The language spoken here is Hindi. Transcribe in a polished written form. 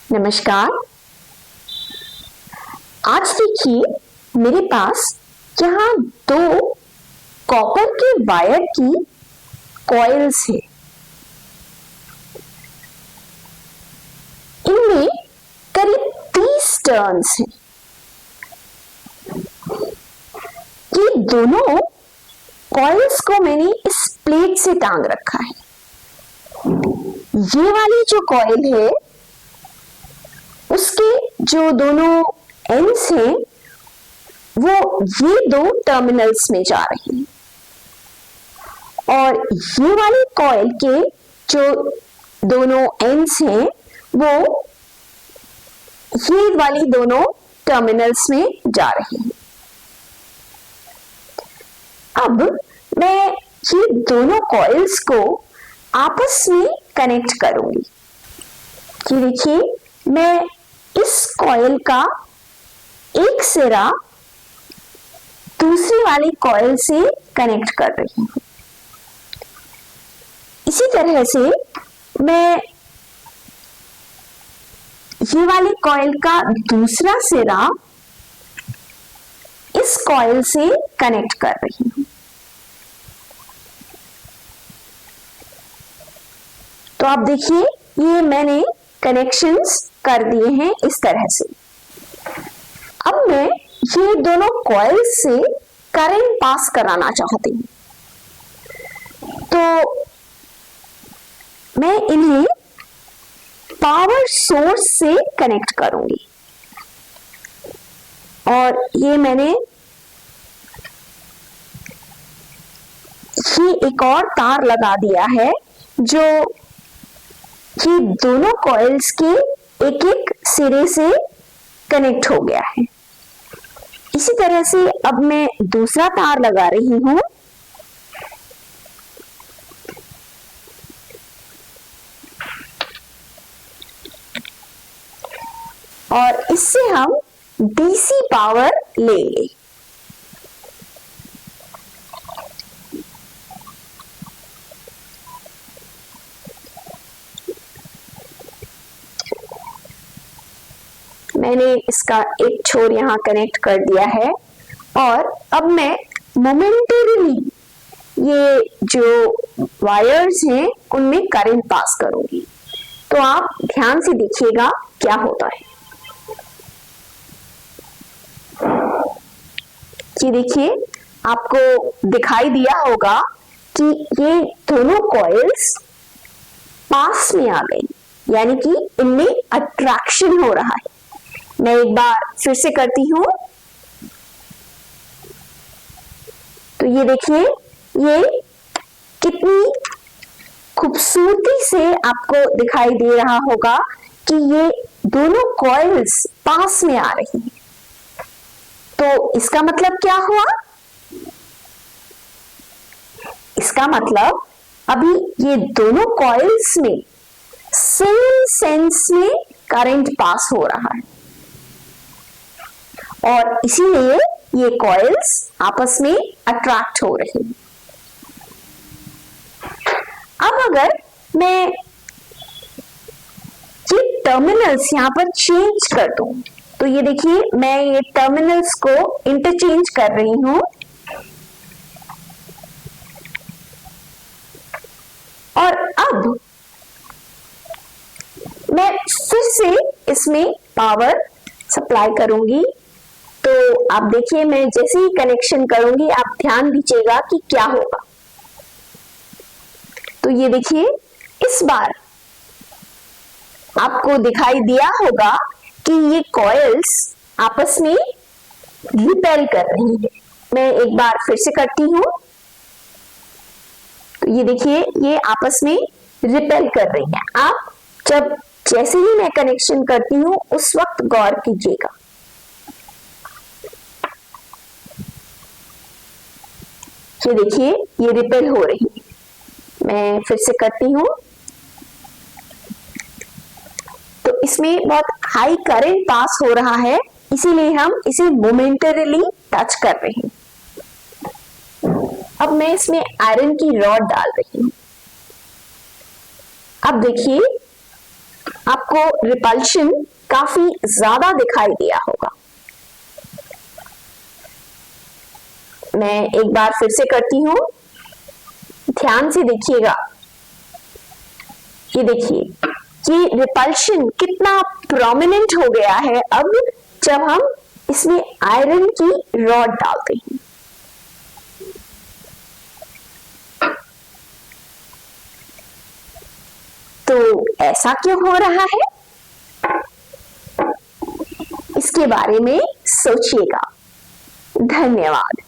नमस्कार। आज देखिए मेरे पास यहाँ दो कॉपर के वायर की कॉइल्स है। इनमें करीब 30 टर्न्स हैं। ये दोनों कॉइल्स को मैंने इस प्लेट से टांग रखा है। ये वाली जो कॉइल है उसके जो दोनों एंड्स हैं वो ये दो टर्मिनल्स में जा रही हैं और ये वाली कॉइल के जो दोनों एंड्स हैं वो ये वाली दोनों टर्मिनल्स में जा रही हैं। अब मैं ये दोनों कॉइल्स को आपस में कनेक्ट करूंगी। ये देखिए, मैं इस कॉइल का एक सिरा दूसरी वाली कॉइल से कनेक्ट कर रही हूं। इसी तरह से मैं ये वाली कॉइल का दूसरा सिरा इस कॉइल से कनेक्ट कर रही हूं। तो आप देखिए, ये मैंने कनेक्शंस कर दिए हैं इस तरह से। अब मैं ये दोनों कॉइल्स से करंट पास कराना चाहती हूं, तो मैं इन्हें पावर सोर्स से कनेक्ट करूंगी और ये मैंने ये एक और तार लगा दिया है जो ये दोनों कॉइल्स के एक एक सिरे से कनेक्ट हो गया है। इसी तरह से अब मैं दूसरा तार लगा रही हूं और इससे हम डीसी पावर लेंगे। मैंने इसका एक छोर यहां कनेक्ट कर दिया है और अब मैं मोमेंटरीली ये जो वायर्स हैं उनमें करंट पास करूंगी। तो आप ध्यान से देखिएगा क्या होता है। ये देखिए, आपको दिखाई दिया होगा कि ये दोनों कॉइल्स पास में आ गई, यानी कि इनमें अट्रैक्शन हो रहा है। मैं एक बार फिर से करती हूं। तो ये देखिए, ये कितनी खूबसूरती से आपको दिखाई दे रहा होगा कि ये दोनों कॉइल्स पास में आ रही हैं। तो इसका मतलब क्या हुआ? इसका मतलब अभी ये दोनों कॉइल्स में सेम सेंस में करंट पास हो रहा है और इसीलिए ये कॉइल्स आपस में अट्रैक्ट हो रही हैं। अब अगर मैं ये टर्मिनल्स यहां पर चेंज कर दूं, तो ये देखिए, मैं ये टर्मिनल्स को इंटरचेंज कर रही हूं और अब मैं फिर से इसमें पावर सप्लाई करूंगी। तो आप देखिए, मैं जैसे ही कनेक्शन करूंगी आप ध्यान दीजिएगा कि क्या होगा। तो ये देखिए, इस बार आपको दिखाई दिया होगा कि ये कॉइल्स आपस में रिपेल कर रही है। मैं एक बार फिर से करती हूं। तो ये देखिए, ये आपस में रिपेल कर रही है। आप जब जैसे ही मैं कनेक्शन करती हूं उस वक्त गौर कीजिएगा। ये देखिए, ये रिपेल हो रही है। मैं फिर से करती हूं। तो इसमें बहुत हाई करंट पास हो रहा है, इसीलिए हम इसे मोमेंटरीली टच कर रहे हैं। अब मैं इसमें आयरन की रॉड डाल रही हूं। अब देखिए, आपको रिपल्शन काफी ज्यादा दिखाई दिया होगा। मैं एक बार फिर से करती हूं, ध्यान से देखिएगा। ये देखिए कि रिपल्शन कितना प्रोमिनेंट हो गया है अब जब हम इसमें आयरन की रॉड डालते हैं। तो ऐसा क्यों हो रहा है, इसके बारे में सोचिएगा। धन्यवाद।